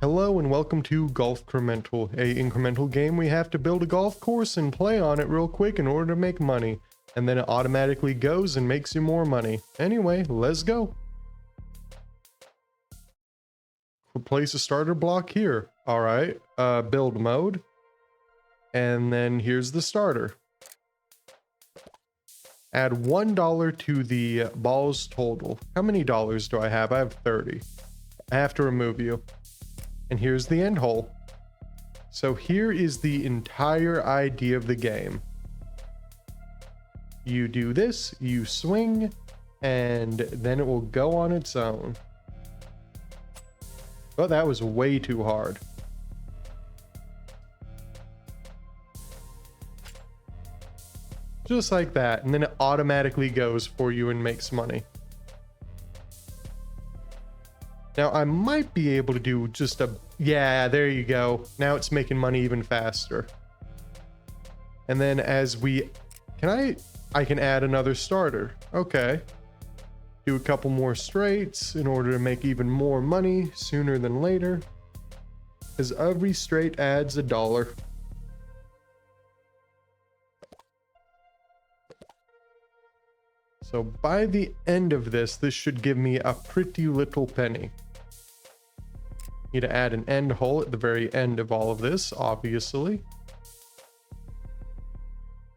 Hello and welcome to Golfcremental, a incremental game we have to build a golf course and play on it real quick in order to make money. And then it automatically goes and makes you more money. Anyway, let's go. We'll place a starter block here. All right, build mode. And then here's the starter. Add $1 to the balls total. How many dollars do I have? I have 30. I have to remove you. And here's the end hole. So here is the entire idea of the game. You do this, you swing, and then it will go on its own. Oh, that was way too hard. Just like that, and then it automatically goes for you and makes money. Now I might be able to do just a, yeah, there you go. Now it's making money even faster. And then as we, I can add another starter. Okay. Do a couple more straights in order to make even more money sooner than later. As every straight adds $1. So by the end of this, this should give me a pretty little penny. Need to add an end hole at the very end of all of this, obviously.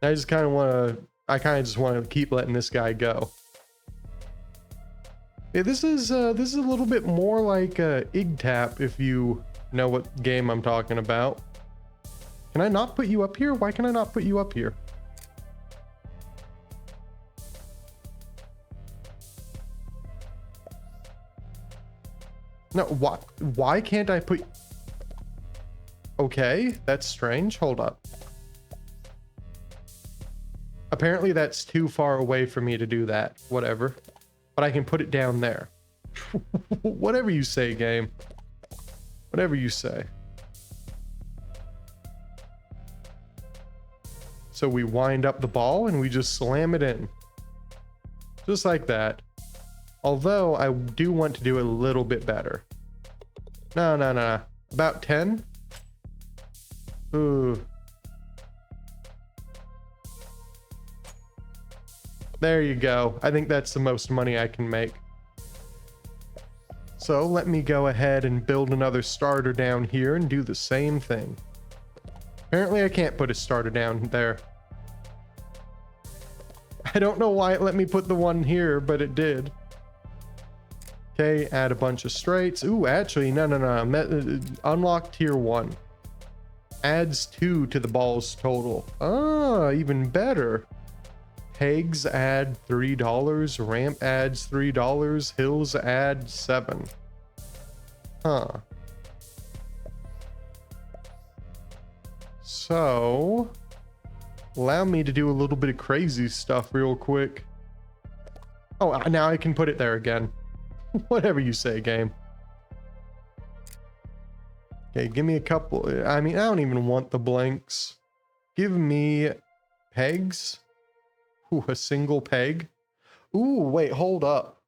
I just kind of want to, I kind of just want to keep letting this guy go. Yeah, this is a little bit more like IgTap, if you know what game I'm talking about. Can I not put you up here? Why can I not put you up here? No, why can't I put... Okay, that's strange. Hold up. Apparently that's too far away for me to do that. Whatever. But I can put it down there. Whatever you say, game. Whatever you say. So we wind up the ball and we just slam it in. Just like that. Although I do want to do a little bit better. No. About 10? Ooh. There you go. I think that's the most money I can make. So let me go ahead and build another starter down here and do the same thing. Apparently I can't put a starter down there. I don't know why it let me put the one here, but it did. Okay, add a bunch of straights. Ooh, actually, no. Unlock tier 1. Adds 2 to the balls total. Ah, even better. Pegs add $3. Ramp adds $3. Hills add 7. Huh. So, allow me to do a little bit of crazy stuff real quick. Oh, now I can put it there again. Whatever you say, game. Okay, give me a couple. I mean, I don't even want the blanks. Give me pegs. Ooh, a single peg. Ooh, wait, hold up.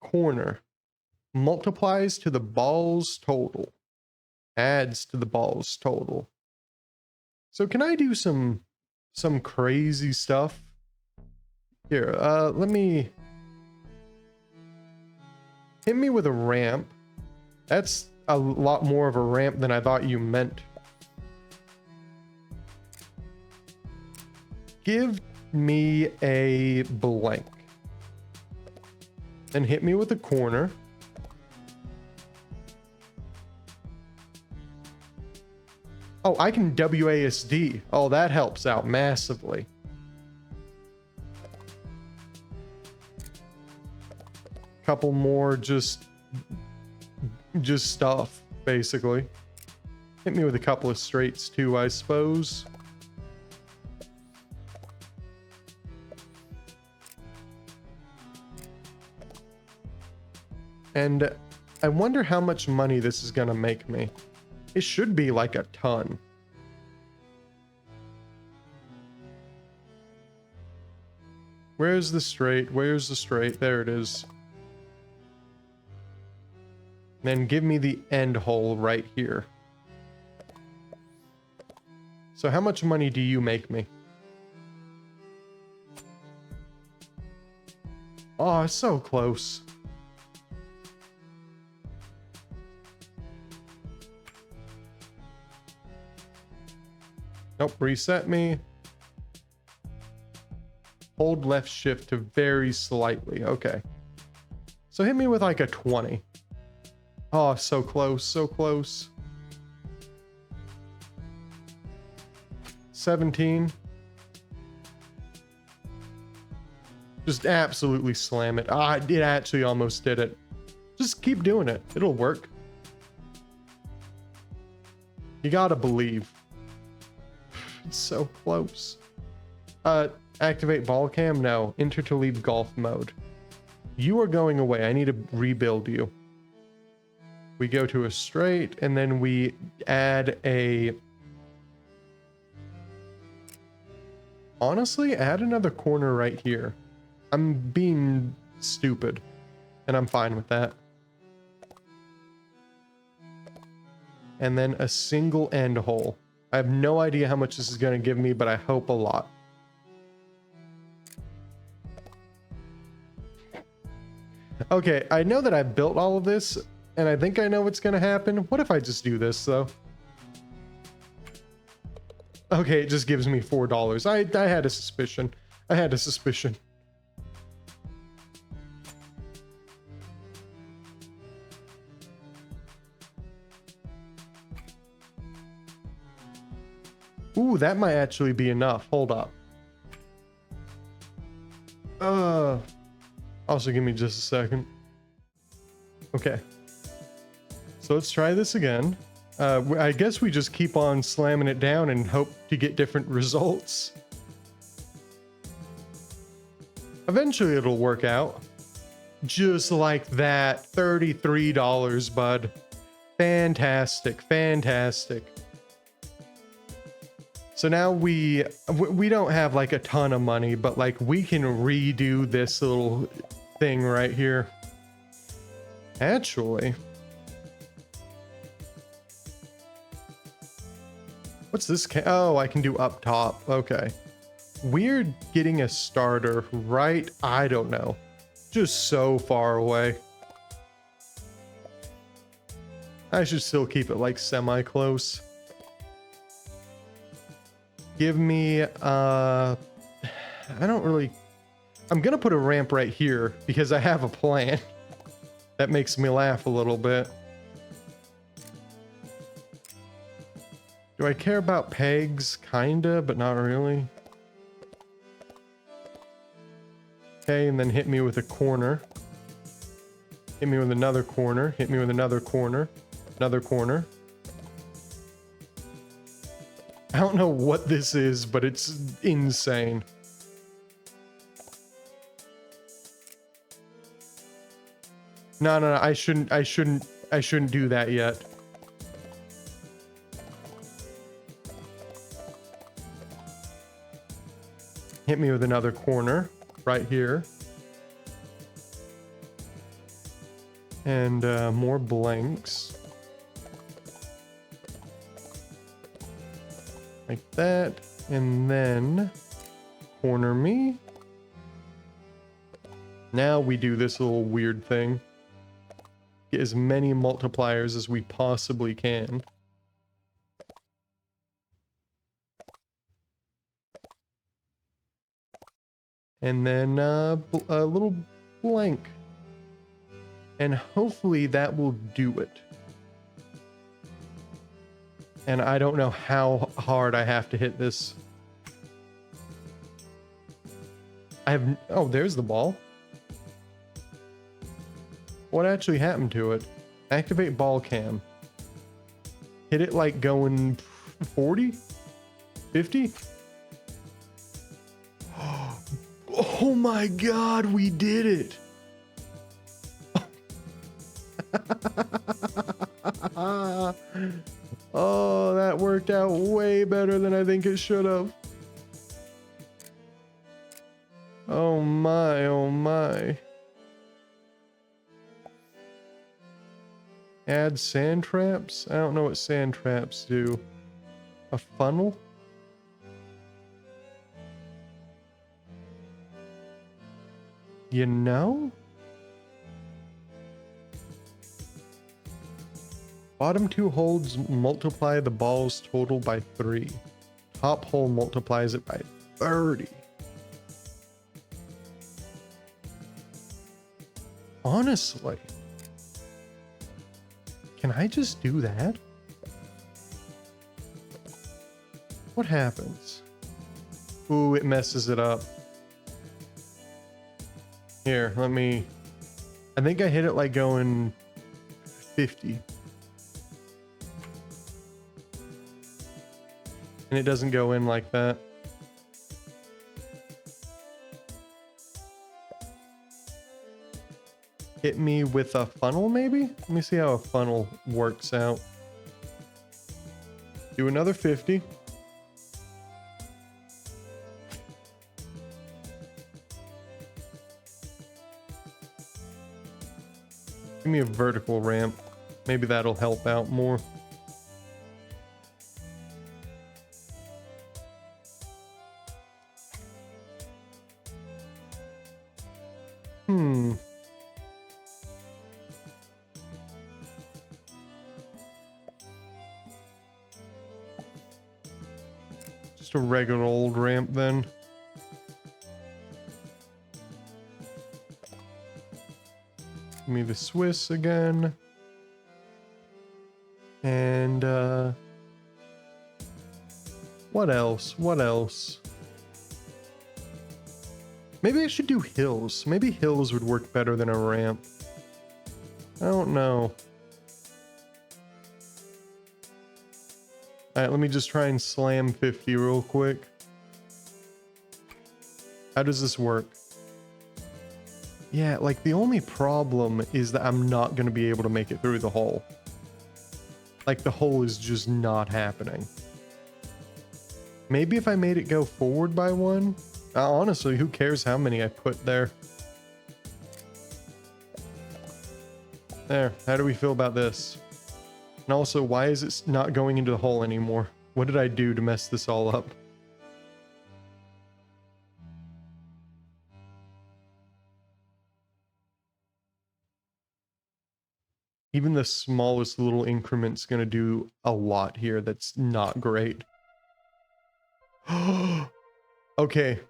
Corner. Multiplies to the balls total. Adds to the balls total. So can I do some crazy stuff? Here, let me... Hit me with a ramp. That's a lot more of a ramp than I thought you meant. Give me a blank. Then hit me with a corner. Oh, I can WASD. Oh, that helps out massively. Couple more just stuff, basically. Hit me with a couple of straights too, I suppose. And I wonder how much money this is gonna make me. It should be like a ton. Where's the straight? Where's the straight? There it is. Then give me the end hole right here. So how much money do you make me? Oh, so close. Nope, reset me. Hold left shift to very slightly. Okay. So hit me with like a 20. Oh, so close, so close. 17. Just absolutely slam it. Ah, it actually almost did it. Just keep doing it. It'll work. You gotta believe. It's so close. Activate ball cam? No. Enter to leave golf mode. You are going away. I need to rebuild you. We go to a straight, and then we add a... Honestly, add another corner right here. I'm being stupid, and I'm fine with that. And then a single end hole. I have no idea how much this is going to give me, but I hope a lot. Okay, I know that I built all of this, and I think I know what's going to happen. What if I just do this, though? Okay, it just gives me $4. I had a suspicion. I had a suspicion. Ooh, that might actually be enough. Hold up. Also give me just a second. Okay. So let's try this again. I guess we just keep on slamming it down and hope to get different results. Eventually it'll work out. Just like that. $33, bud. Fantastic. Fantastic. So now we don't have like a ton of money, but like we can redo this little thing right here. Actually, what's this? Oh, I can do up top. Okay. We're getting a starter right, I don't know, just so far away. I should still keep it like semi-close. Give me, I don't really, I'm gonna put a ramp right here because I have a plan. That makes me laugh a little bit. Do I care about pegs? Kinda, but not really. Okay, and then hit me with a corner. Hit me with another corner. Hit me with another corner. Another corner. I don't know what this is, but it's insane. No, I shouldn't do that yet. Hit me with another corner right here. And more blanks. Like that, and then corner me. Now we do this little weird thing. Get as many multipliers as we possibly can. And then a little blank. And hopefully that will do it. And I don't know how hard I have to hit this. Oh, there's the ball. What actually happened to it? Activate ball cam. Hit it like going 40? 50? Oh my God, we did it. Oh, that worked out way better than I think it should have. Oh my, oh my. Add sand traps. I don't know what sand traps do. A funnel? You know? Bottom two holes multiply the ball's total by 3. Top hole multiplies it by 30. Honestly, can I just do that? What happens? Ooh, it messes it up. Here, let me... I think I hit it like going 50. And it doesn't go in like that. Hit me with a funnel, maybe? Let me see how a funnel works out. Do another 50. Give me a vertical ramp. Maybe that'll help out more. Just a regular old ramp then. Give me the Swiss again. And what else? What else? Maybe I should do hills. Maybe hills would work better than a ramp. I don't know. Alright, let me just try and slam 50 real quick. How does this work? Yeah, like the only problem is that I'm not going to be able to make it through the hole. Like the hole is just not happening. Maybe if I made it go forward by 1? Honestly, who cares how many I put there? There, how do we feel about this? And also, why is it not going into the hole anymore? What did I do to mess this all up? Even the smallest little increment's gonna do a lot here that's not great. Okay.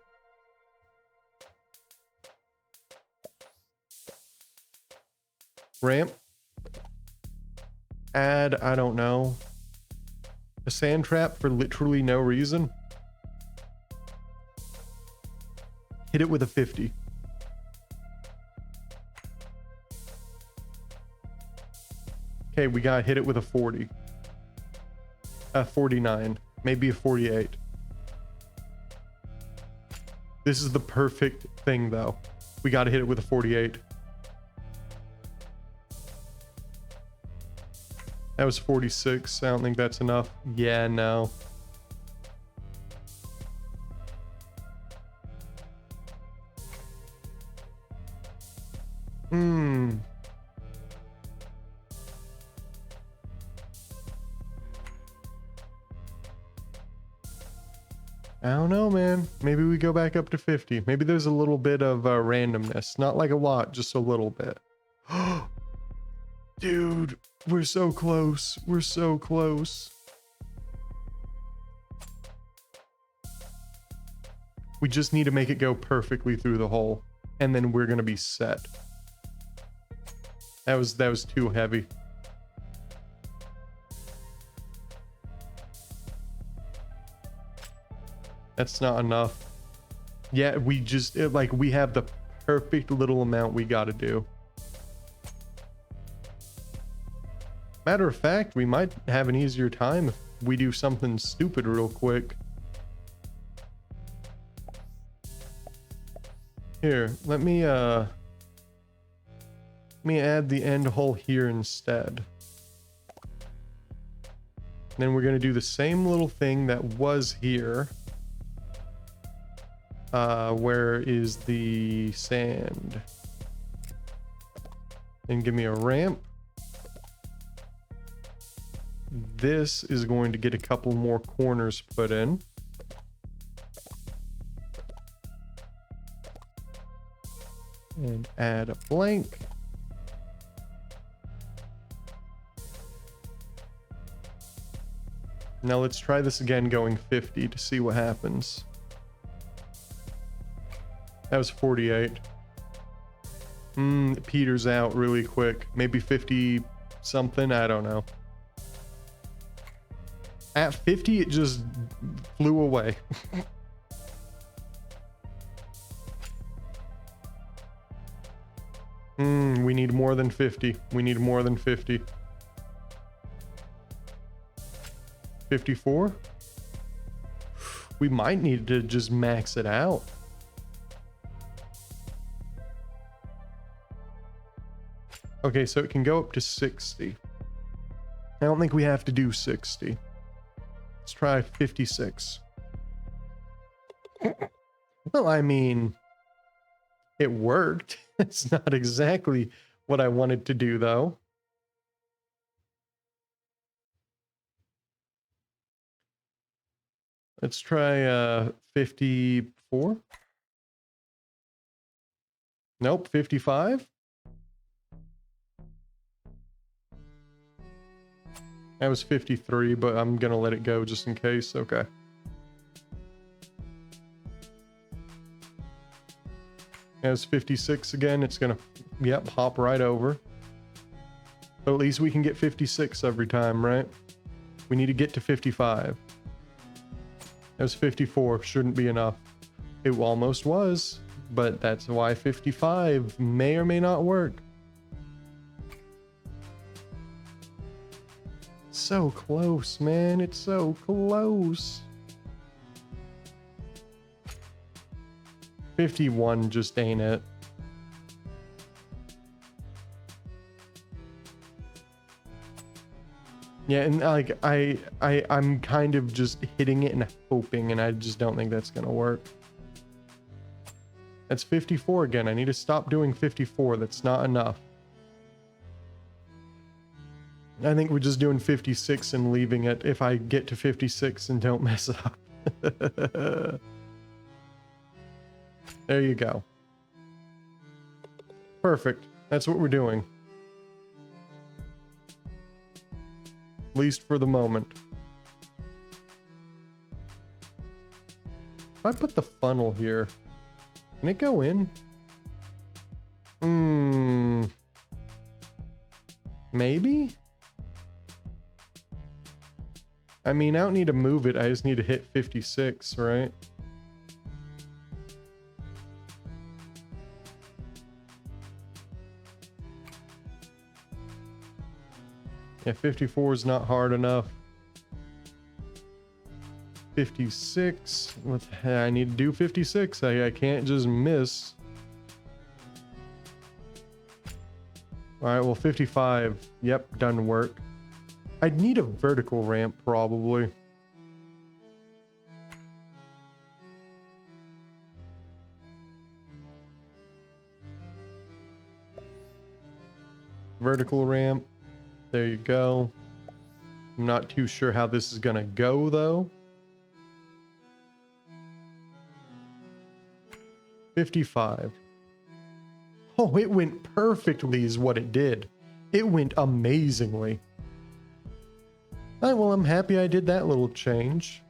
Ramp. Add, I don't know, a sand trap for literally no reason. Hit it with a 50. Okay, we gotta hit it with a 40. 49. Maybe a 48. This is the perfect thing, though. We gotta hit it with a 48. That was 46. I don't think that's enough. Yeah, no. I don't know, man. Maybe we go back up to 50. Maybe there's a little bit of randomness. Not like a lot, just a little bit. Dude, we're so close. We're so close. We just need to make it go perfectly through the hole, and then we're gonna be set. That was too heavy. That's not enough. Yeah, we just like we have the perfect little amount we got to do. Matter of fact, we might have an easier time if we do something stupid real quick. Here, let me add the end hole here instead. Then we're gonna do the same little thing that was here. Where is the sand? And give me a ramp. this is going to get a couple more corners put in. And add a blank. Now let's try this again going 50 to see what happens. That was 48. It peters out really quick. Maybe 50 something, I don't know. At 50 it just flew away. We need more than 50. We need more than 50. 54? We might need to just max it out. Okay, so it can go up to 60. I don't think we have to do 60. Let's try 56. Well, I mean, it worked. It's not exactly what I wanted to do, though. Let's try 54. Nope, 55. That was 53, but I'm gonna let it go just in case. Okay. That was 56 again. It's gonna, yep, hop right over. So at least we can get 56 every time, right? We need to get to 55. That was 54. Shouldn't be enough. It almost was, but that's why 55 may or may not work. So close, man. It's so close. 51 just ain't it. Yeah, and like I'm kind of just hitting it and hoping, and I just don't think that's gonna work. That's 54 again. I need to stop doing 54. That's not enough. I think we're just doing 56 and leaving it if I get to 56 and don't mess up. There you go. Perfect. That's what we're doing. At least for the moment. If I put the funnel here, can it go in? Maybe? I mean, I don't need to move it. I just need to hit 56, right? Yeah, 54 is not hard enough. 56. I need to do 56. I can't just miss. All right, well, 55. Yep, doesn't work. I'd need a vertical ramp, probably. Vertical ramp. There you go. I'm not too sure how this is gonna go, though. 55. Oh, it went perfectly is what it did. It went amazingly. All right, well, I'm happy I did that little change.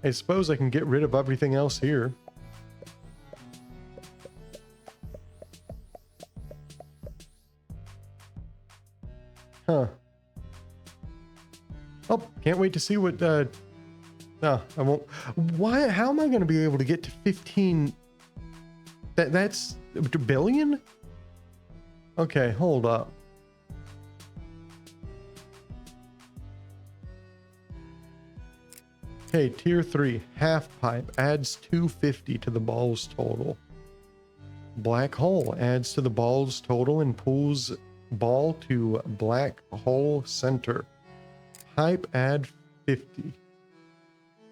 I suppose I can get rid of everything else here. Huh. Oh, can't wait to see what, no, I won't. Why, how am I going to be able to get to 15? That's a billion? Okay, hold up. Okay, tier 3, half pipe adds 250 to the ball's total. Black hole adds to the ball's total and pulls ball to black hole center. Pipe add 50.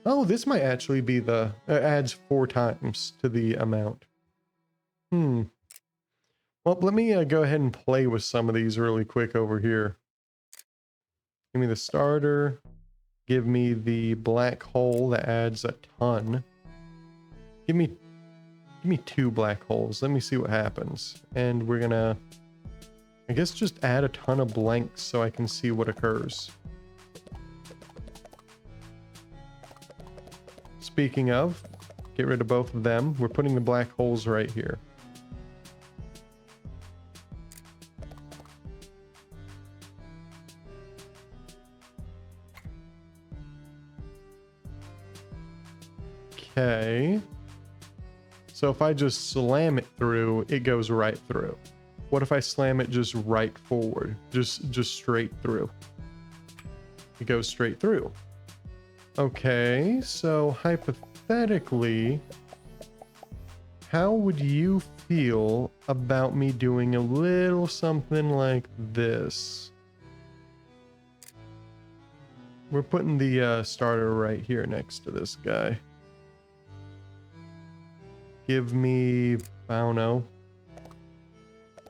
Oh, this might actually be the adds 4 times to the amount. Well, let me go ahead and play with some of these really quick over here. Give me the starter. Give me the black hole that adds a ton. Give me 2 black holes. Let me see what happens. And we're gonna, I guess, just add a ton of blanks so I can see what occurs. Speaking of, get rid of both of them. We're putting the black holes right here. Okay. So if I just slam it through, it goes right through. What if I slam it just right forward? Just straight through. It goes straight through. Okay, so hypothetically, how would you feel about me doing a little something like this? We're putting the starter right here next to this guy. Give me, I don't know,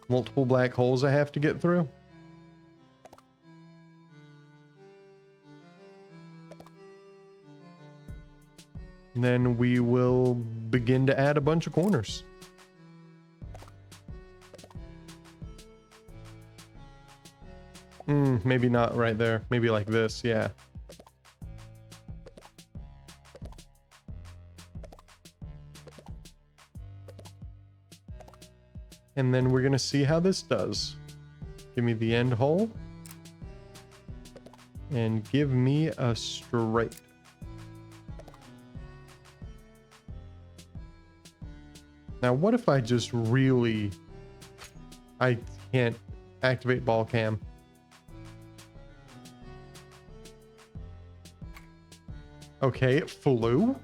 multiple black holes I have to get through. And then we will begin to add a bunch of corners. Maybe not right there. Maybe like this, yeah. And then we're gonna see how this does. Give me the end hole. And give me a straight. Now, what if I just really... I can't activate ball cam. Okay, it flew.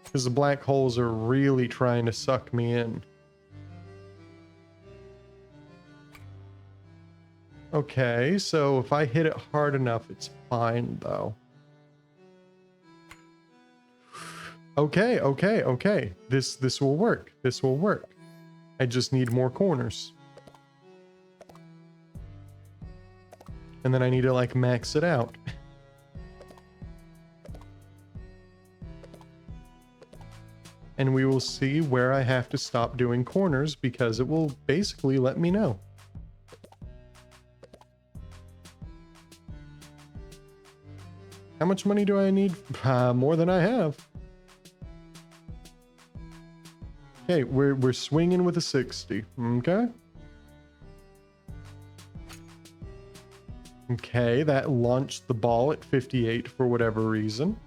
Because the black holes are really trying to suck me in. Okay, so if I hit it hard enough, it's fine though. Okay. This will work. This will work. I just need more corners. And then I need to like max it out. And we will see where I have to stop doing corners because it will basically let me know. How much money do I need? More than I have. Okay, we're swinging with a 60. Okay. Okay, that launched the ball at 58 for whatever reason.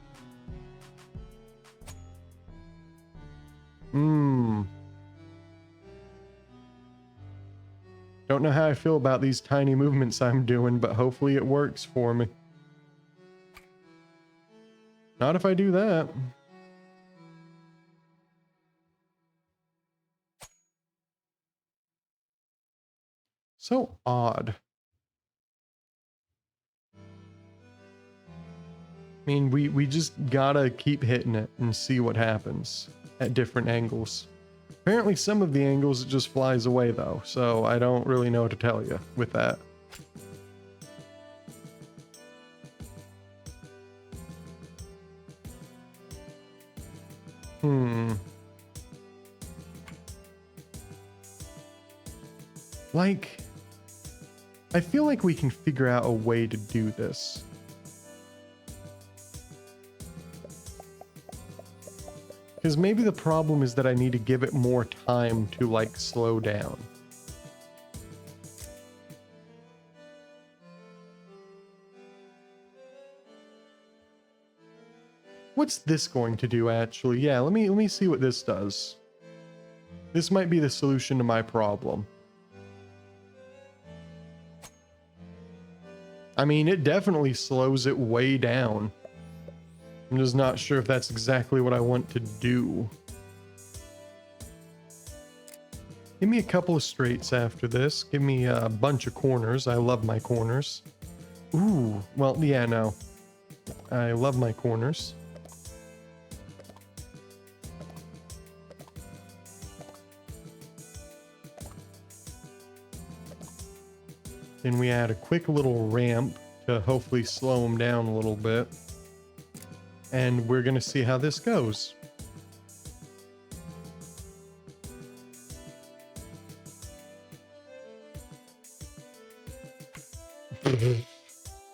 Don't know how I feel about these tiny movements I'm doing, but hopefully it works for me. Not if I do that. So odd. I mean, we just gotta keep hitting it and see what happens at different angles. Apparently some of the angles it just flies away though, so I don't really know what to tell you with that. Like, I feel like we can figure out a way to do this. Because maybe the problem is that I need to give it more time to like slow down. What's this going to do actually? Yeah, let me see what this does. This might be the solution to my problem. I mean, it definitely slows it way down. I'm just not sure if that's exactly what I want to do. Give me a couple of straights after this. Give me a bunch of corners. I love my corners. Ooh, well, yeah, no. I love my corners. Then we add a quick little ramp to hopefully slow them down a little bit. And we're going to see how this goes.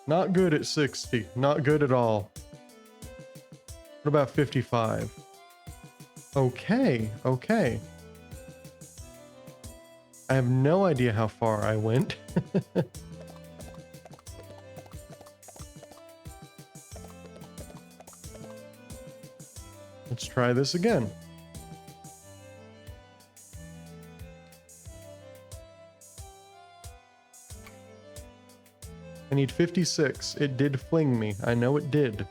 Not good at 60. Not good at all. What about 55? Okay, okay. I have no idea how far I went. Let's try this again. I need 56. It did fling me. I know it did.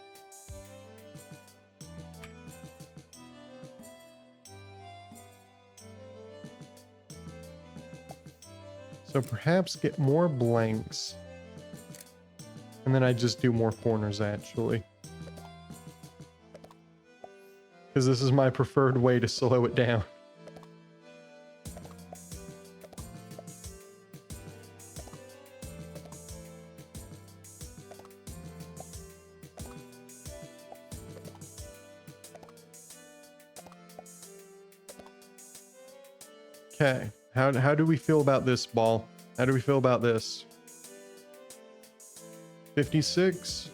So perhaps get more blanks. And then I just do more corners, actually. Because this is my preferred way to slow it down. Okay, how do we feel about this ball? How do we feel about this? 56.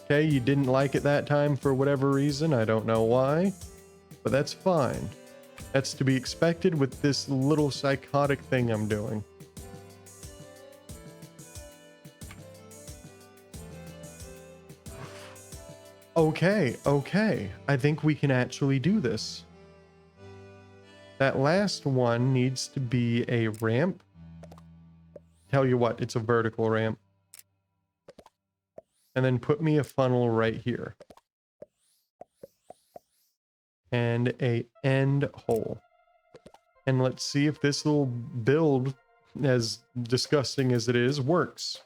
Okay, you didn't like it that time for whatever reason. I don't know why, but that's fine. That's to be expected with this little psychotic thing I'm doing. Okay, okay. I think we can actually do this. That last one needs to be a ramp. Tell you what, it's a vertical ramp. And then put me a funnel right here. And a end hole. And let's see if this little build, as disgusting as it is, works.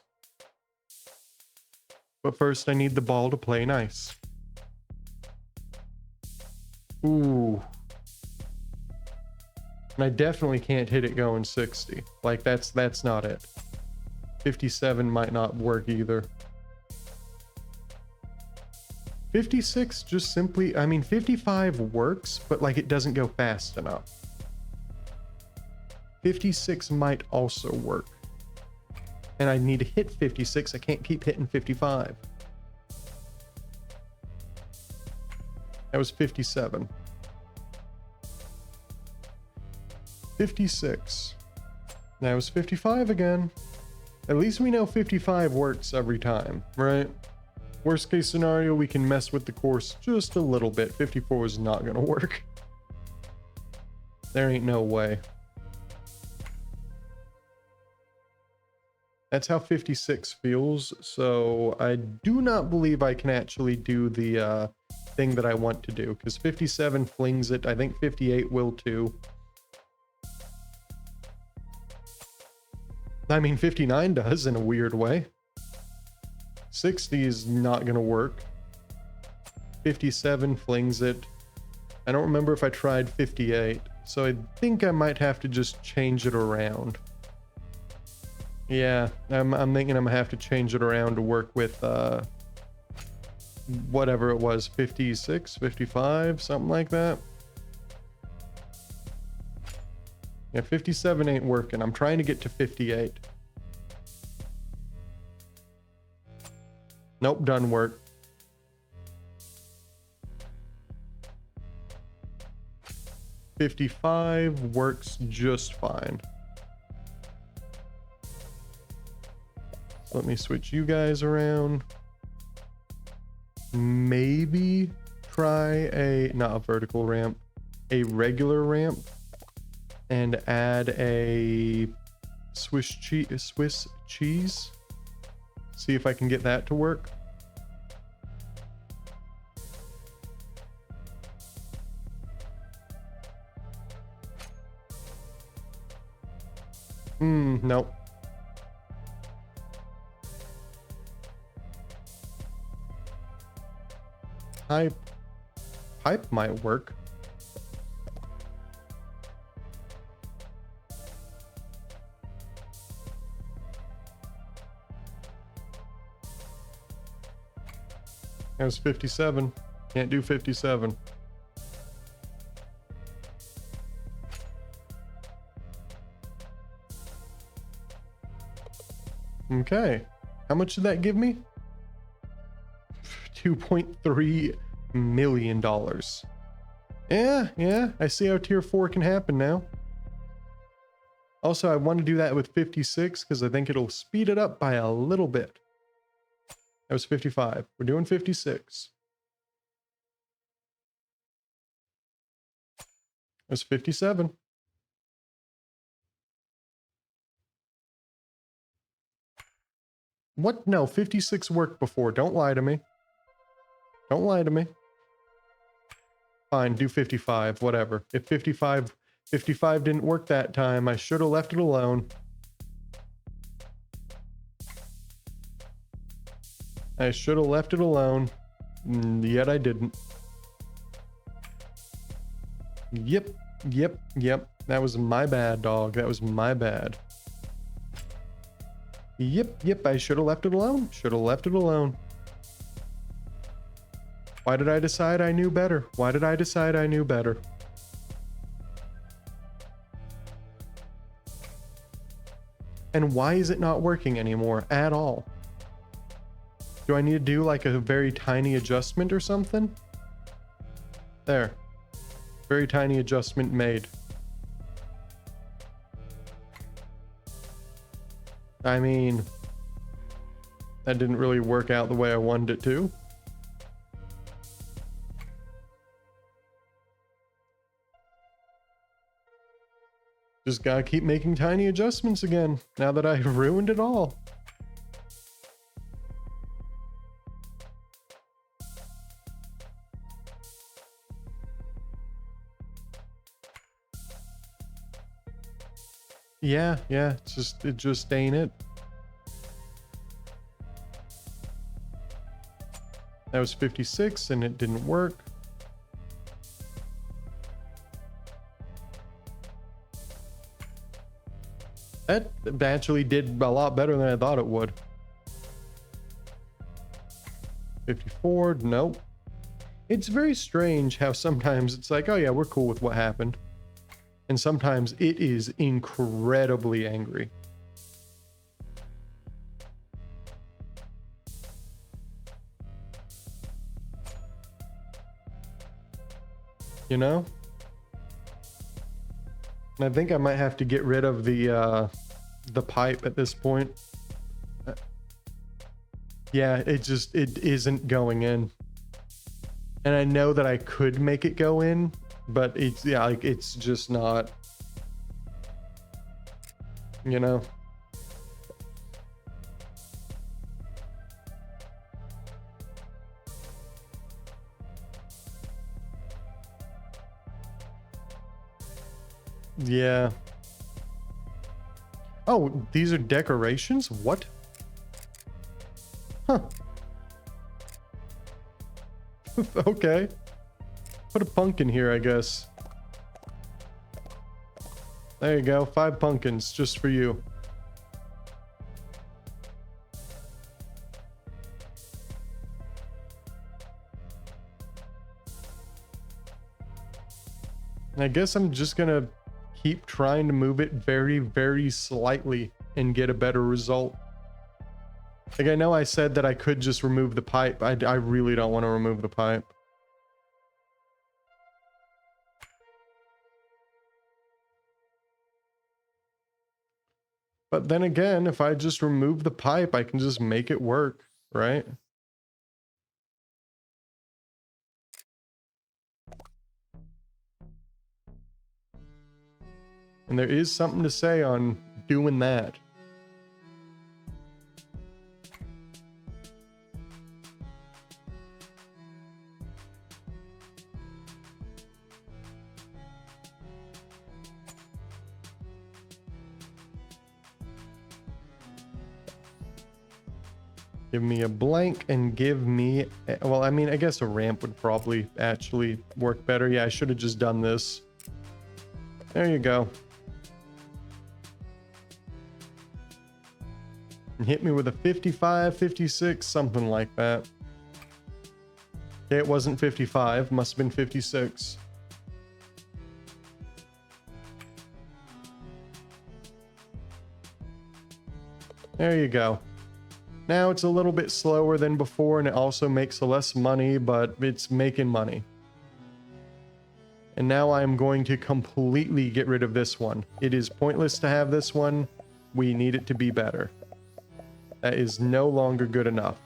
But first I need the ball to play nice. Ooh. And I definitely can't hit it going 60. Like, that's not it. 57 might not work either. 56 just simply, I mean, 55 works, but like it doesn't go fast enough. 56 might also work. And I need to hit 56. I can't keep hitting 55. That was 57. 56. That was 55 again. At least we know 55 works every time, right? Worst case scenario, we can mess with the course just a little bit. 54 is not gonna work. There ain't no way. That's how 56 feels, so I do not believe I can actually do the thing that I want to do, because 57 flings it. I think 58 will too. I mean, 59 does in a weird way. 60 is not gonna work. 57 flings it. I don't remember if I tried 58, so I think I might have to just change it around. Yeah, I'm thinking I'm gonna have to change it around to work with whatever it was, 56, 55, something like that. Yeah, 57 ain't working. I'm trying to get to 58. Nope, doesn't work. $55 works just fine. Let me switch you guys around. Maybe try not a vertical ramp, a regular ramp, and add a Swiss cheese. See if I can get that to work. Nope. Pipe might work. That was 57. Can't do 57. Okay. How much did that give me? $2.3 million. Yeah. I see how tier 4 can happen now. Also, I want to do that with 56 because I think it'll speed it up by a little bit. That was 55. We're doing 56. That was 57. What? No, 56 worked before. Don't lie to me. Don't lie to me. Fine, do 55, whatever. If 55 didn't work that time, I should have left it alone. I should have left it alone, yet I didn't. Yep. That was my bad, dog. That was my bad. Yep, I should have left it alone. Should have left it alone. Why did I decide I knew better? Why did I decide I knew better? And why is it not working anymore at all? Do I need to do like a very tiny adjustment or something? There. Very tiny adjustment made. I mean, that didn't really work out the way I wanted it to. Just gotta keep making tiny adjustments again, now that I've ruined it all. Yeah, it just ain't it. That was 56 and it didn't work. That actually did a lot better than I thought it would. 54, nope. It's very strange how sometimes it's like, oh yeah, we're cool with what happened. And sometimes it is incredibly angry. You know? And I think I might have to get rid of the pipe at this point. Yeah, it isn't going in. And I know that I could make it go in, but it's just not, you know. Yeah. Oh, these are decorations? What? Huh. Okay. Put a pumpkin here, I guess. There you go. 5 pumpkins just for you. And I guess I'm just gonna keep trying to move it very, very slightly and get a better result. Like, I know I said that I could just remove the pipe. I really don't want to remove the pipe. But then again, if I just remove the pipe, I can just make it work, right? And there is something to say on doing that. Give me a blank and give me, well, I mean, I guess a ramp would probably actually work better. Yeah, I should have just done this. There you go. And hit me with a 55, 56, something like that. Okay, it wasn't 55, must have been 56. There you go. Now it's a little bit slower than before, and it also makes less money, but it's making money. And now I'm going to completely get rid of this one. It is pointless to have this one. We need it to be better. That is no longer good enough.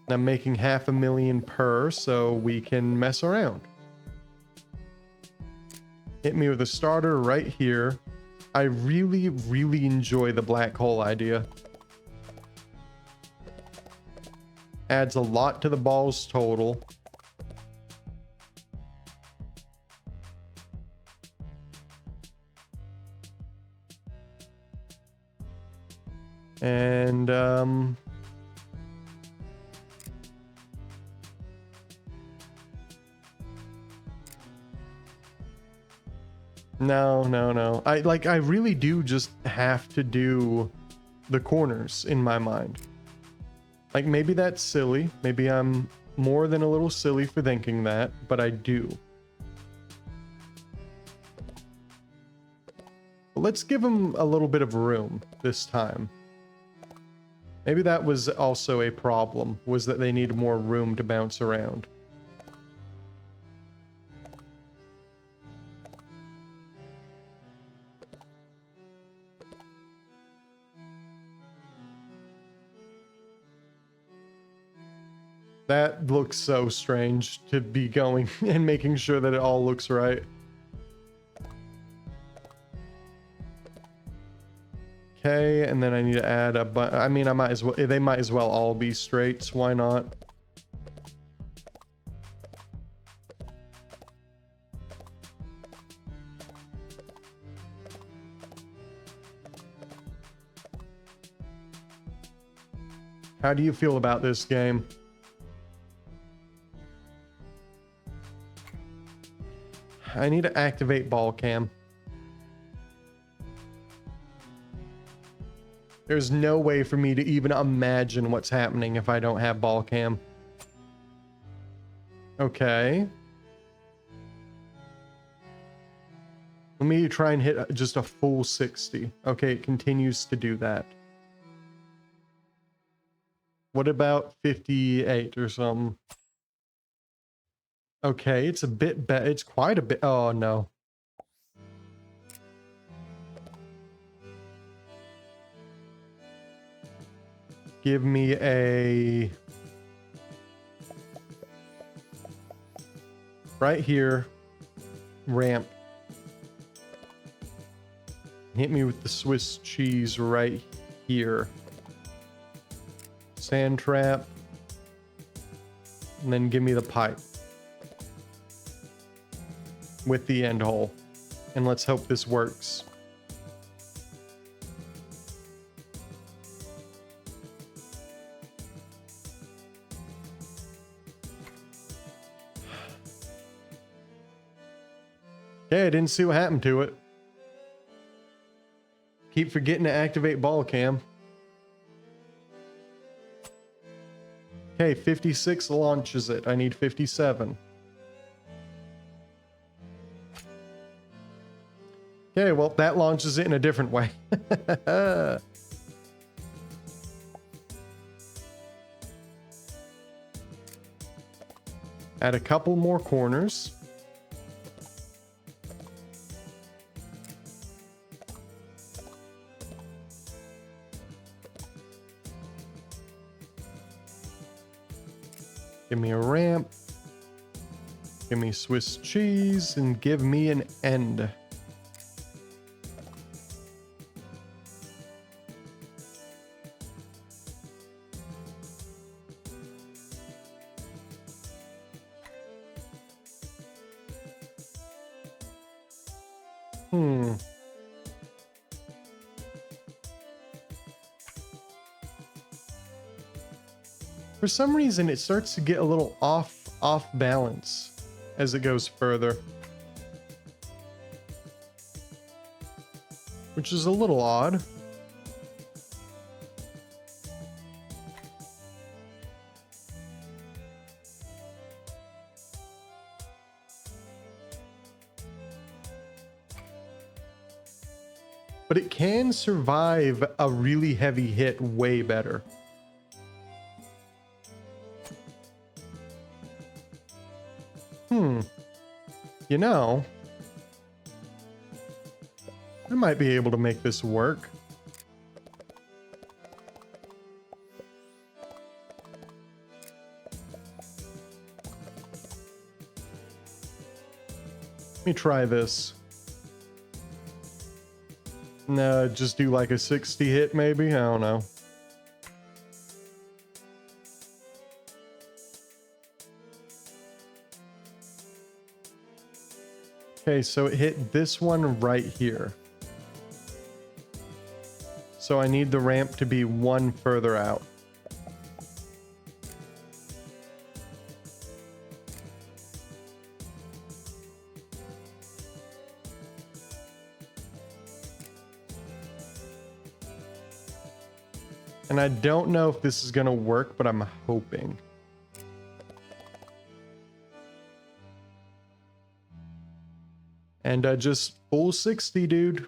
I'm making $500,000 per, so we can mess around. Hit me with a starter right here. I really, really enjoy the black hole idea. Adds a lot to the ball's total. And, no. I really do just have to do the corners in my mind. Like, maybe that's silly. Maybe I'm more than a little silly for thinking that, but I do. Let's give them a little bit of room this time. Maybe that was also a problem, was that they needed more room to bounce around. That looks so strange to be going and making sure that it all looks right. Okay, and then I need to add a I mean, I might as well, they might as well all be straights, why not? How do you feel about this game? I need to activate ball cam. There's no way for me to even imagine what's happening if I don't have ball cam. Okay. Let me try and hit just a full 60. Okay, it continues to do that. What about 58 or something? Okay, it's a bit better. It's quite a bit. Oh, no. Give me a... right here. Ramp. Hit me with the Swiss cheese right here. Sand trap. And then give me the pipe. With the end hole. And let's hope this works. Okay, I didn't see what happened to it. Keep forgetting to activate ball cam. Okay, 56 launches it. I need 57. Okay, well, that launches it in a different way. Add a couple more corners. Give me a ramp. Give me Swiss cheese and give me an end. For some reason, it starts to get a little off balance as it goes further. Which is a little odd. but it can survive a really heavy hit way better. You know, I might be able to make this work. Let me try this. No, just do like a 60 hit maybe? I don't know. Okay, so it hit this one right here. So I need the ramp to be one further out. And I don't know if this is going to work, but I'm hoping. And just full 60, dude.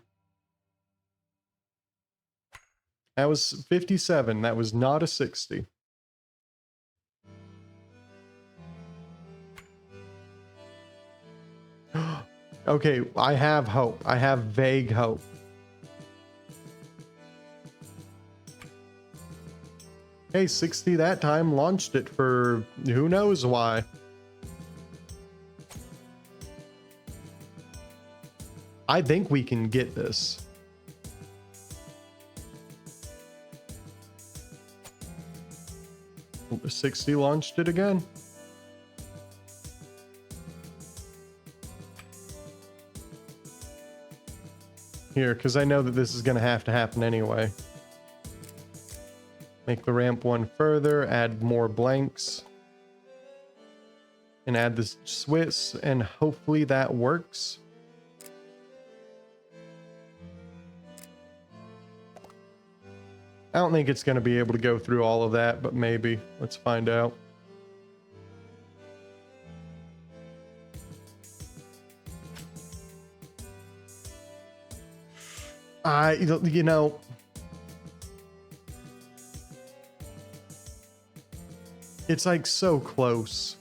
That was 57. That was not a 60. Okay, I have hope. I have vague hope. Hey, 60 that time, launched it for who knows why. I think we can get this. The 60 launched it again. Here, because I know that this is going to have to happen anyway. Make the ramp one further, add more blanks. And add the Swiss, and hopefully that works. I don't think it's going to be able to go through all of that, but maybe. Let's find out. You know, it's like so close.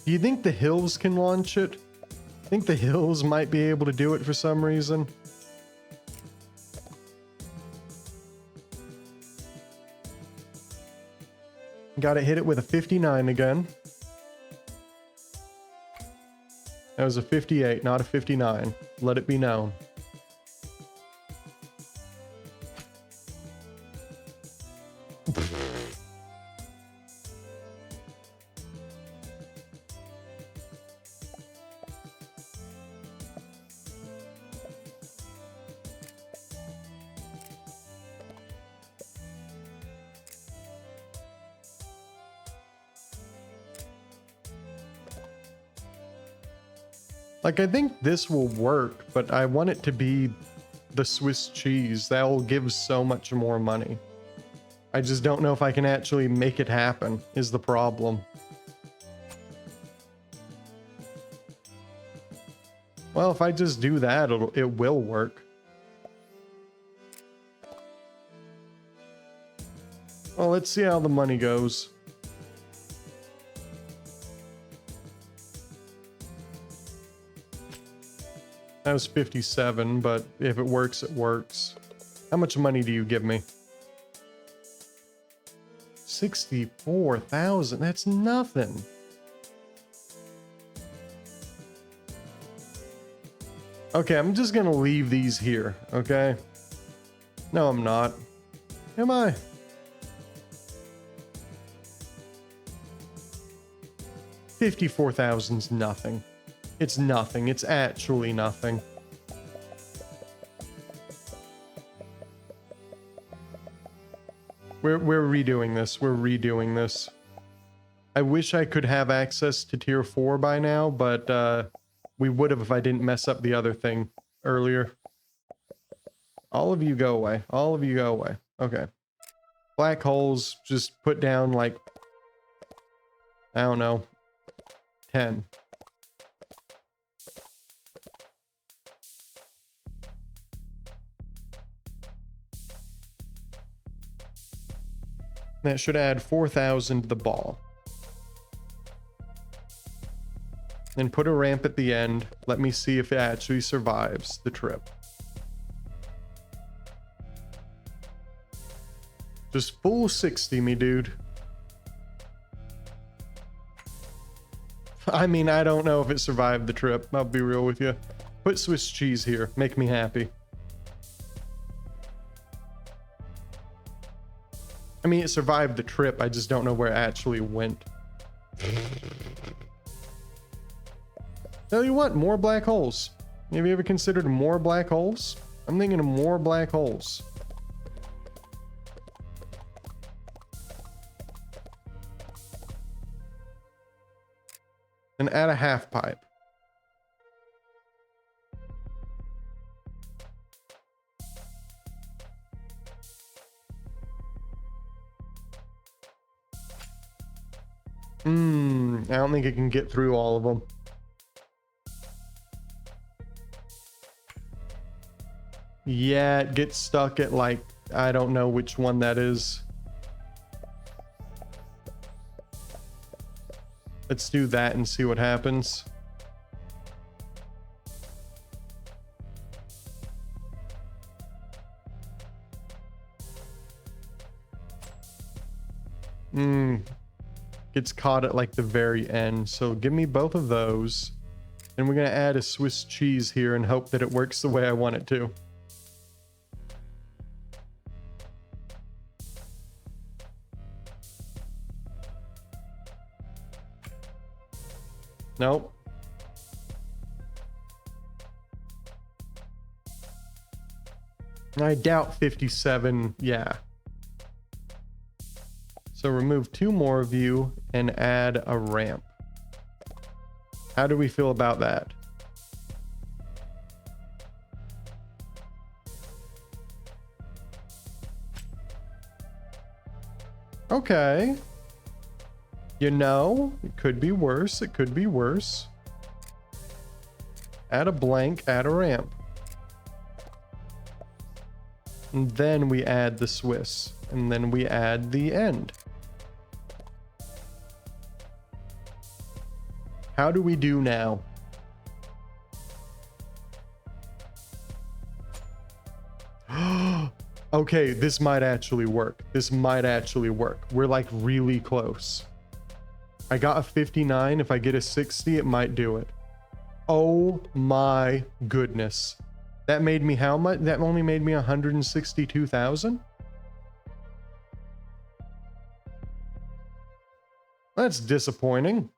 Do you think the hills can launch it? I think the hills might be able to do it for some reason. Got to hit it with a 59 again. That was a 58, not a 59. Let it be known. Like, I think this will work, but I want it to be the Swiss cheese. That will give so much more money. I just don't know if I can actually make it happen, is the problem. Well, if I just do that, it will work. Well, let's see how the money goes. That was 57, but if it works, it works. How much money do you give me? 64,000. That's nothing. Okay, I'm just gonna leave these here, okay? No, I'm not. Am I? $54,000's nothing. It's nothing. It's actually nothing. We're redoing this. We're redoing this. I wish I could have access to tier 4 by now, but we would have if I didn't mess up the other thing earlier. All of you go away. All of you go away. Okay. Black holes, just put down like, I don't know, 10. That should add 4,000 to the ball. And put a ramp at the end. Let me see if it actually survives the trip. Just full 60 me, dude. I mean, I don't know if it survived the trip. I'll be real with you. Put Swiss cheese here. Make me happy. I mean, it survived the trip. I just don't know where it actually went. Tell you what, more black holes. Have you ever considered more black holes? I'm thinking of more black holes. And add a half pipe. I don't think it can get through all of them. Yeah, it gets stuck at like, I don't know which one that is. Let's do that and see what happens. Gets caught at like the very end. So give me both of those. And we're going to add a Swiss cheese here and hope that it works the way I want it to. Nope. I doubt 57. Yeah. So remove 2 more of you and add a ramp. How do we feel about that? Okay. You know, it could be worse. It could be worse. Add a blank, add a ramp. And then we add the Swiss. And then we add the end. How do we do now? Okay, this might actually work. This might actually work. We're like really close. I got a 59. If I get a 60, it might do it. Oh my goodness. That made me how much? That only made me 162,000? That's disappointing.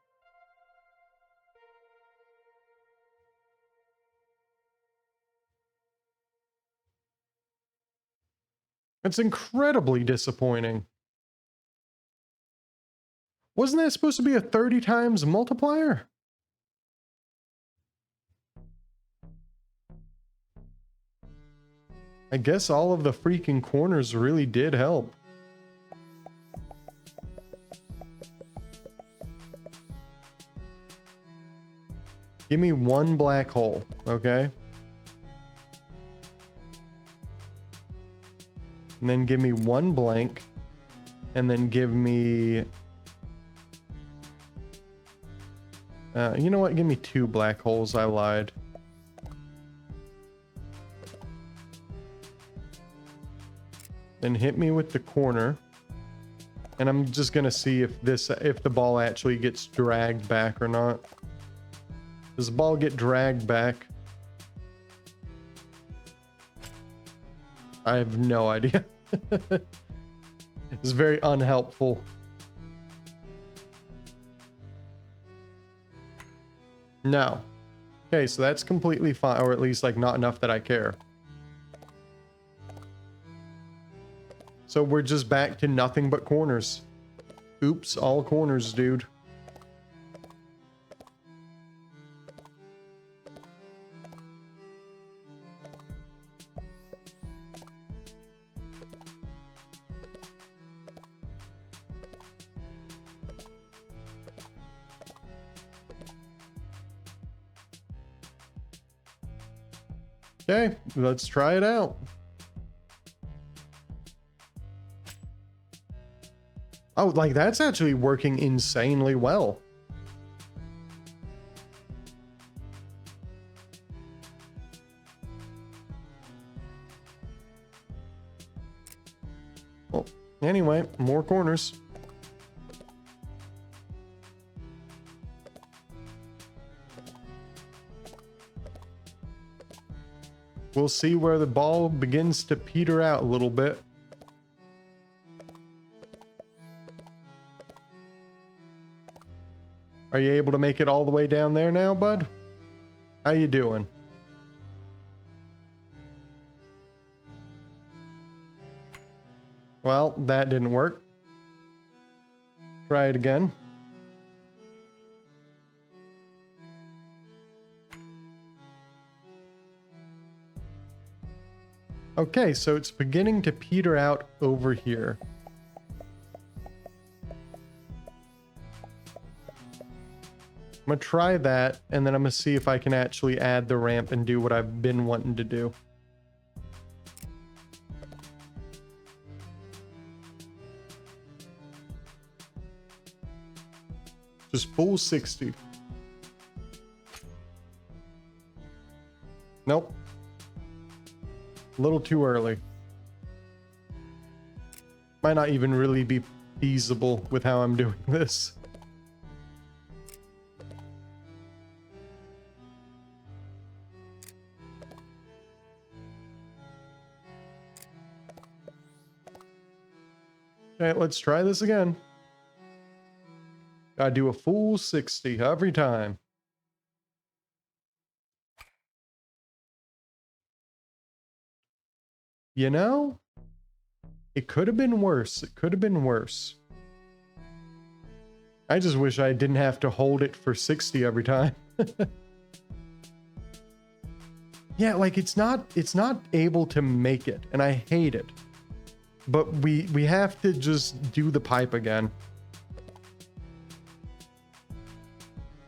It's incredibly disappointing. Wasn't that supposed to be a 30 times multiplier? I guess all of the freaking corners really did help. Give me 1 black hole, okay? And then give me 1 blank. And then give me... you know what? Give me 2 black holes. I lied. Then hit me with the corner. And I'm just gonna see if the ball actually gets dragged back or not. Does the ball get dragged back? I have no idea. It's very unhelpful. No. Okay, so that's completely fine, or at least like not enough that I care. So we're just back to nothing but corners. Oops, all corners, dude. Okay, let's try it out. Oh, like that's actually working insanely well. Well, anyway, more corners. We'll see where the ball begins to peter out a little bit. Are you able to make it all the way down there now, bud? How you doing? Well, that didn't work. Try it again. Okay, so it's beginning to peter out over here. I'm gonna try that, and then I'm gonna see if I can actually add the ramp and do what I've been wanting to do. Just full 60. Nope. A little too early. Might not even really be feasible with how I'm doing this. Okay, let's try this again. Gotta do a full 60 every time. You know, it could have been worse. It could have been worse. I just wish I didn't have to hold it for 60 every time. Yeah, like it's not able to make it, and I hate it. But we have to just do the pipe again.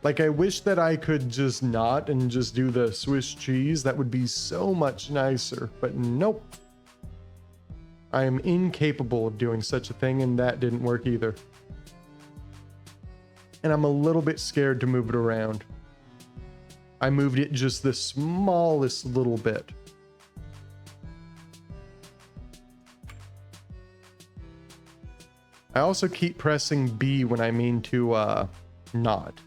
Like, I wish that I could just not and just do the Swiss cheese. That would be so much nicer, but nope. I am incapable of doing such a thing, and that didn't work either. And I'm a little bit scared to move it around. I moved it just the smallest little bit. I also keep pressing B when I mean to not.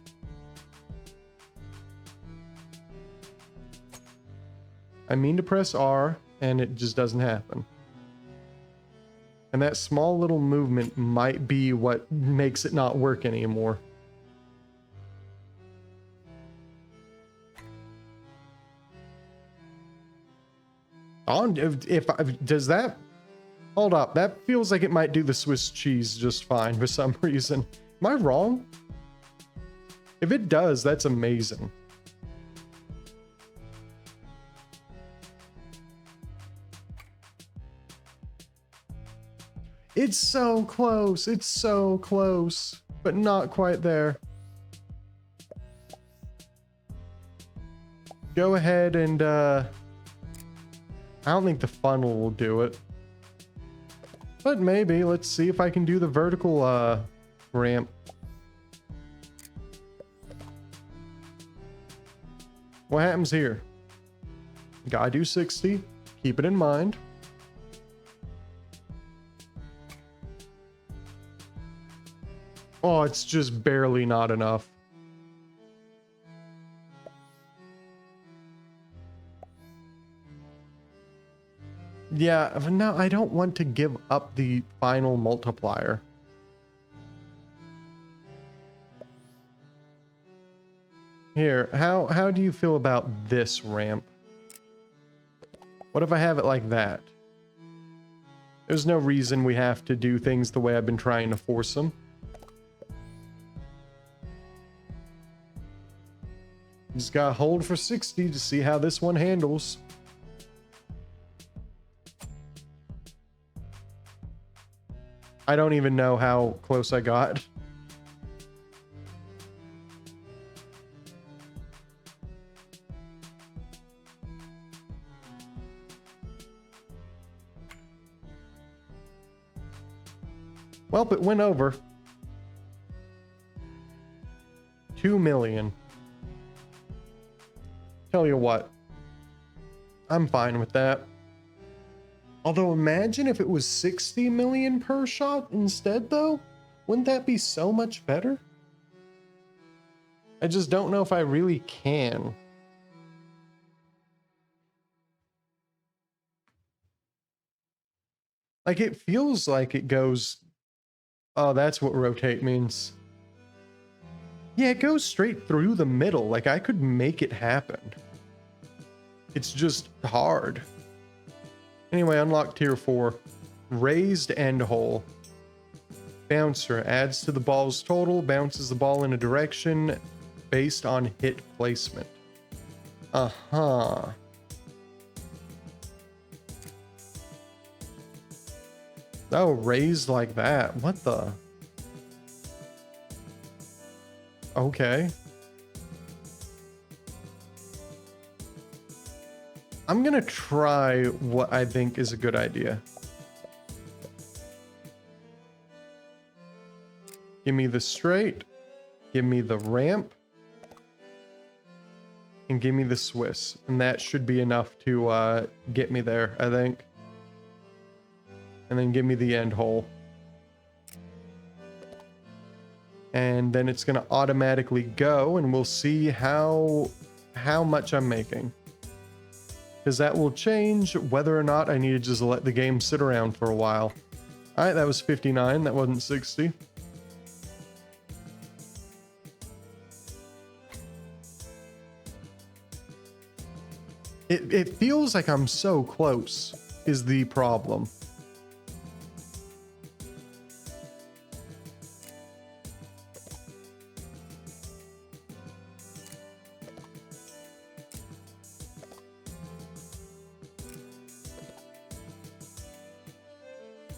I mean to press R, and it just doesn't happen. And that small little movement might be what makes it not work anymore. Does that... Hold up, that feels like it might do the Swiss cheese just fine for some reason. Am I wrong? If it does, that's amazing. It's so close, but not quite there. Go ahead and, I don't think the funnel will do it. But maybe, let's see if I can do the vertical, ramp. What happens here? Gotta do 60, keep it in mind. Oh, it's just barely not enough. Yeah, no, I don't want to give up the final multiplier. Here, how do you feel about this ramp? What if I have it like that? There's no reason we have to do things the way I've been trying to force them. Just gotta hold for 60 to see how this one handles. I don't even know how close I got. Well, it went over. 2 million. Tell you what, I'm fine with that. Although imagine if it was 60 million per shot instead though. Wouldn't that be so much better? I just don't know if I really can. Like, it feels like it goes... Oh, that's what rotate means. Yeah, it goes straight through the middle. Like, I could make it happen. It's just hard. Anyway, unlock tier 4. Raised end hole. Bouncer adds to the ball's total, bounces the ball in a direction based on hit placement. Uh-huh. Oh, raised like that. What the? Okay. I'm gonna try what I think is a good idea. Give me the straight, give me the ramp, and give me the Swiss. And that should be enough to get me there, I think. And then give me the end hole. And then it's gonna automatically go, and we'll see how much I'm making. Because that will change whether or not I need to just let the game sit around for a while. Alright, that was 59, that wasn't 60. It feels like I'm so close, is the problem.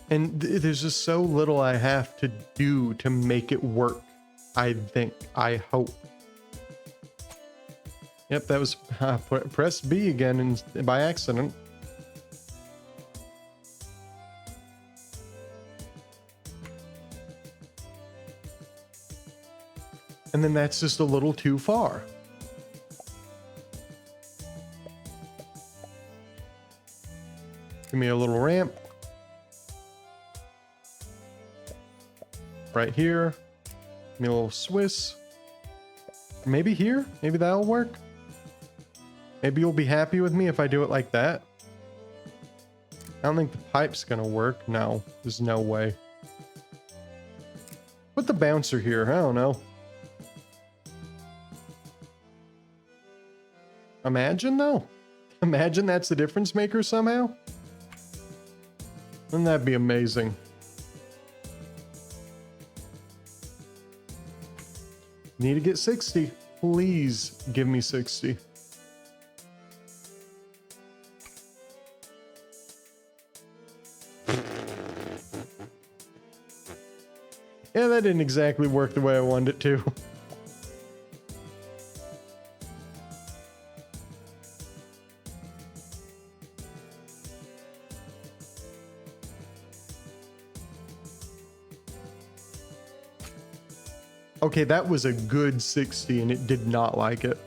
And there's just so little I have to do to make it work, I think. I hope. Yep, that was press B again by accident. And then that's just a little too far. Give me a little ramp. Right here. Give me a little Swiss. Maybe here? Maybe that'll work? Maybe you'll be happy with me if I do it like that. I don't think the pipe's gonna work. No, there's no way. Put the bouncer here. I don't know. Imagine though. Imagine that's the difference maker somehow. Wouldn't that be amazing? Need to get 60. Please give me 60. Yeah, that didn't exactly work the way I wanted it to. Okay, that was a good 60 and it did not like it.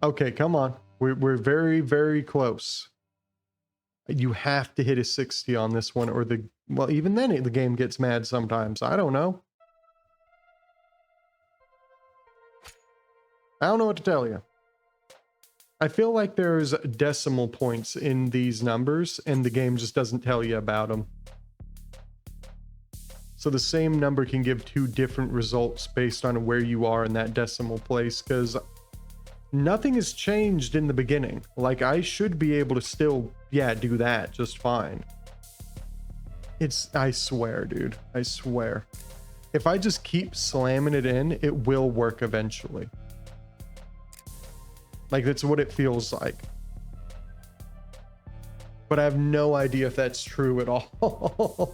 Okay, come on. We're very, very close. You have to hit a 60 on this one or well, even then the game gets mad sometimes. I don't know. I don't know what to tell you. I feel like there's decimal points in these numbers and the game just doesn't tell you about them. So the same number can give two different results based on where you are in that decimal place, because nothing has changed in the beginning. Like, I should be able to still, yeah, do that just fine. I swear, dude, I swear. If I just keep slamming it in, it will work eventually. Like, that's what it feels like. But I have no idea if that's true at all.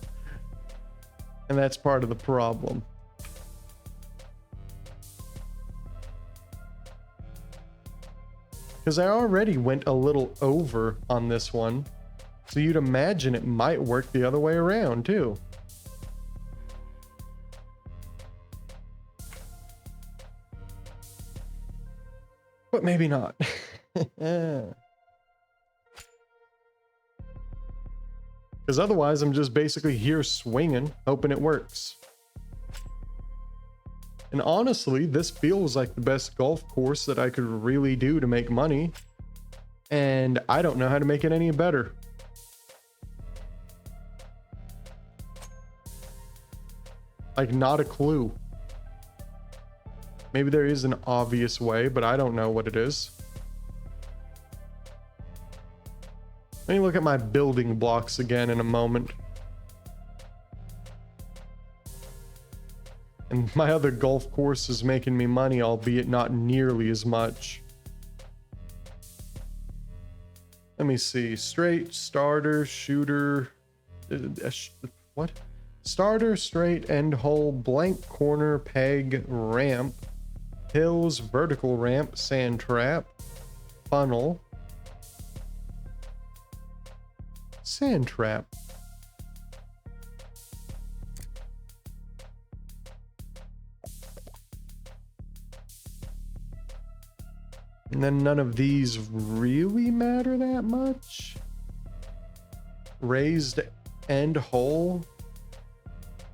And that's part of the problem. Because I already went a little over on this one. So you'd imagine it might work the other way around too. But maybe not. Because otherwise I'm just basically here swinging, hoping it works. And honestly, this feels like the best golf course that I could really do to make money. And I don't know how to make it any better. Like, not a clue. Maybe there is an obvious way, but I don't know what it is. Let me look at my building blocks again in a moment. And my other golf course is making me money, albeit not nearly as much. Let me see. Straight, starter, shooter. What? Starter, straight, end hole, blank corner, peg, ramp, hills, vertical ramp, sand trap, funnel, sand trap. And then none of these really matter that much. Raised end hole.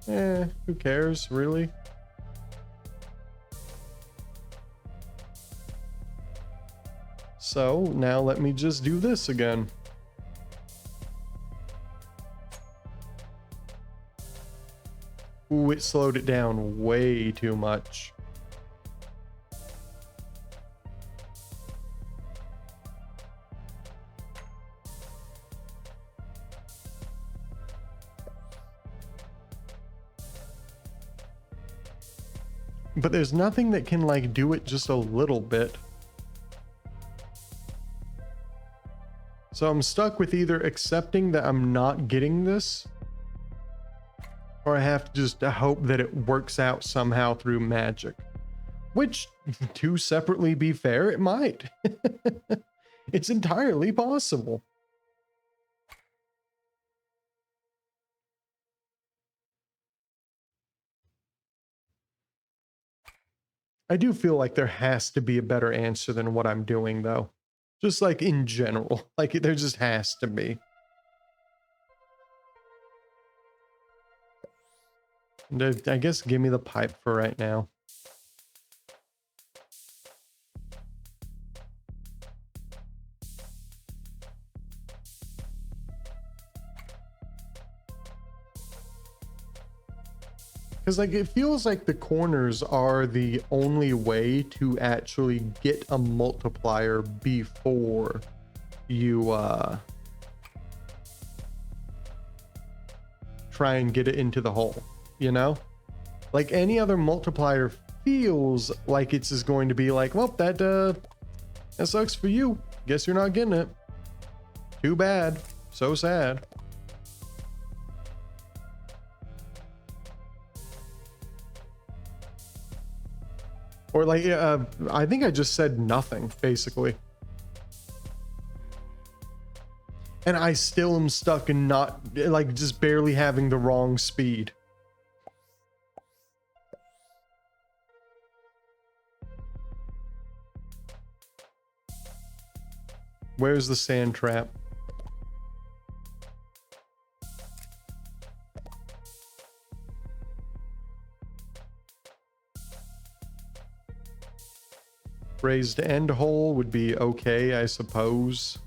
Who cares, really? So now let me just do this again. Ooh, it slowed it down way too much. But there's nothing that can like do it just a little bit. So I'm stuck with either accepting that I'm not getting this, or I have to just hope that it works out somehow through magic. Which, to separately be fair, it might. It's entirely possible. I do feel like there has to be a better answer than what I'm doing, though. Just like in general. Like, there just has to be. I guess give me the pipe for right now. Because like it feels like the corners are the only way to actually get a multiplier before you try and get it into the hole, you know? Like any other multiplier feels like it's just going to be like, well, that sucks for you. Guess you're not getting it. Too bad. So sad. Or like, I think I just said nothing, basically. And I still am stuck in not, like, just barely having the wrong speed. Where's the sand trap? Raised end hole would be okay, I suppose.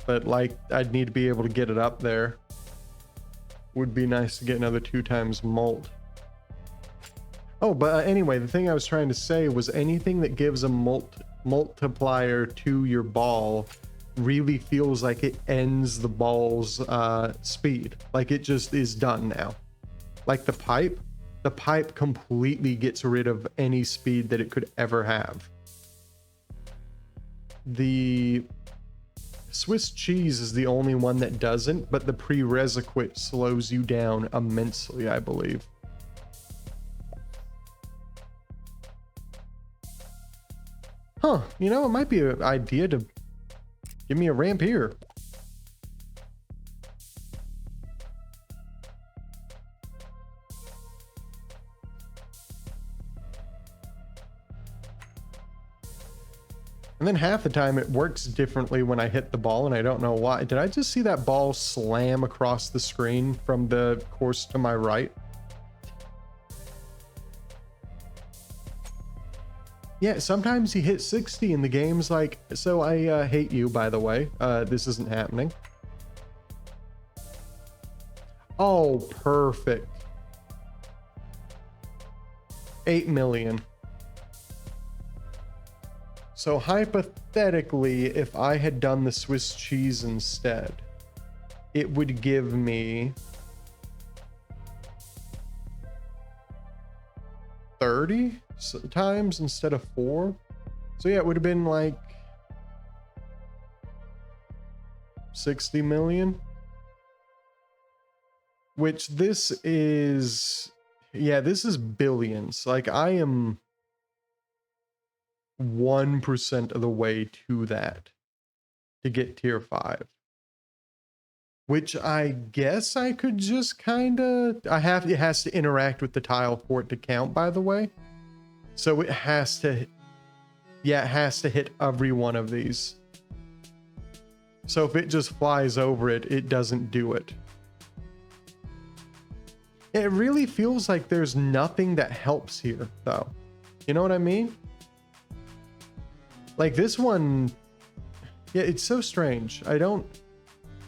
But like, I'd need to be able to get it up there. Would be nice to get another 2 times mult. Oh, but anyway, the thing I was trying to say was anything that gives a multiplier to your ball really feels like it ends the ball's speed. Like it just is done now. Like the pipe completely gets rid of any speed that it could ever have. The Swiss cheese is the only one that doesn't, but the prerequisite slows you down immensely, I believe. Huh, you know, it might be an idea to give me a ramp here. And then half the time it works differently when I hit the ball, and I don't know why. Did I just see that ball slam across the screen from the course to my right? Yeah, sometimes you hit 60 in the games, like, so I hate you, by the way. This isn't happening. Oh, perfect. 8 million. So hypothetically, if I had done the Swiss cheese instead, it would give me 30 times instead of 4. So yeah, it would have been like 60 million. Which this is, yeah, this is billions. Like, I am 1% of the way to that to get tier 5. Which I guess I could just kind of, it has to interact with the tile for it to count, by the way. So it has to, yeah, it has to hit every one of these. So if it just flies over it, it doesn't do it. It really feels like there's nothing that helps here, though. You know what I mean? Like this one, yeah, it's so strange. I don't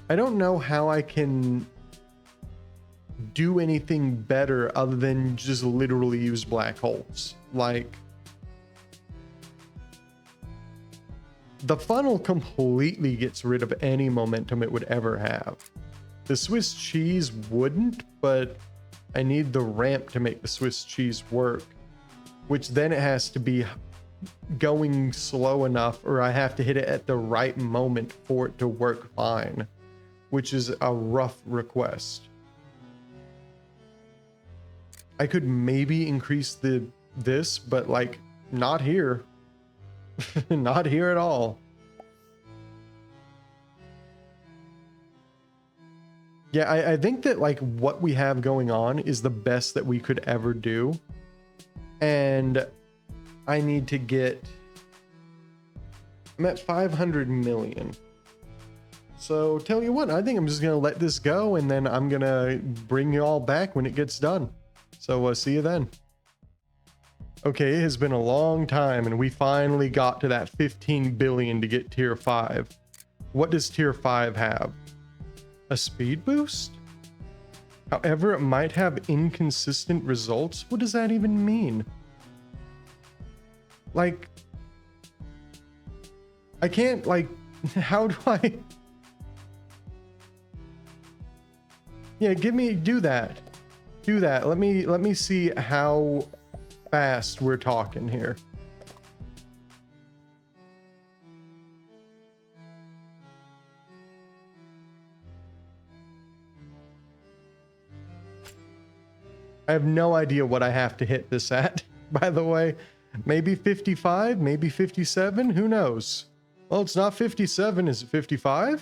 know how I can do anything better other than just literally use black holes. Like, the funnel completely gets rid of any momentum it would ever have. The Swiss cheese wouldn't, but I need the ramp to make the Swiss cheese work, which then it has to be going slow enough, or I have to hit it at the right moment for it to work fine, which is a rough request. I could maybe increase this, but like not here. Not here at all. Yeah, I think that like what we have going on is the best that we could ever do. And I need to get, I'm at 500 million. So tell you what, I think I'm just going to let this go, and then I'm going to bring you all back when it gets done. So see you then. Okay, it has been a long time, and we finally got to that 15 billion to get tier 5. What does tier 5 have? A speed boost? However, it might have inconsistent results. What does that even mean? Like, I can't, like, how do I? Yeah, do that. Do that. Let me see how fast we're talking here. I have no idea what I have to hit this at, by the way. Maybe 55, maybe 57, who knows? Well, it's not 57, is it 55?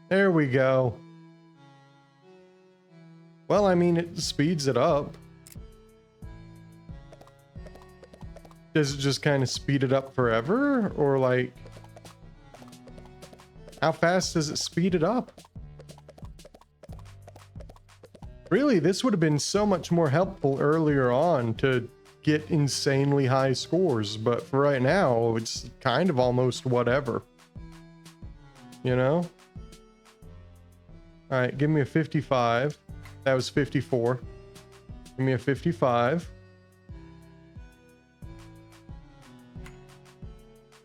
There we go. Well, I mean, it speeds it up. Does it just kind of speed it up forever? Or like, how fast does it speed it up? Really, this would have been so much more helpful earlier on to get insanely high scores, but for right now, it's kind of almost whatever. You know? Alright, give me a 55. That was 54. Give me a 55.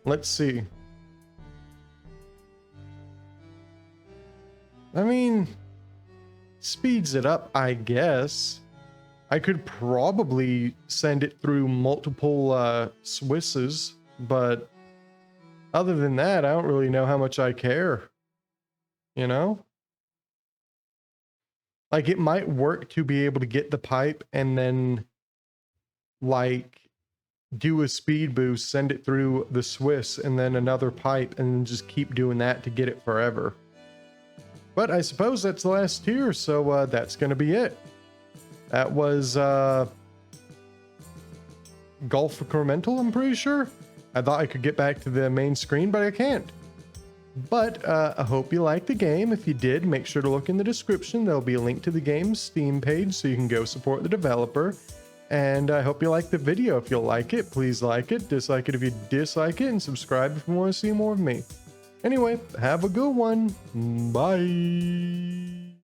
Let's see. I mean, speeds it up, I guess. I could probably send it through multiple Swisses, but other than that, I don't really know how much I care. You know? Like, it might work to be able to get the pipe and then like do a speed boost, send it through the Swiss and then another pipe, and then just keep doing that to get it forever. But I suppose that's the last tier, so that's going to be it. That was Golfcremental, I'm pretty sure. I thought I could get back to the main screen, but I can't. But I hope you liked the game. If you did, make sure to look in the description. There'll be a link to the game's Steam page so you can go support the developer. And I hope you liked the video. If you like it, please like it. Dislike it if you dislike it. And subscribe if you want to see more of me. Anyway, have a good one. Bye.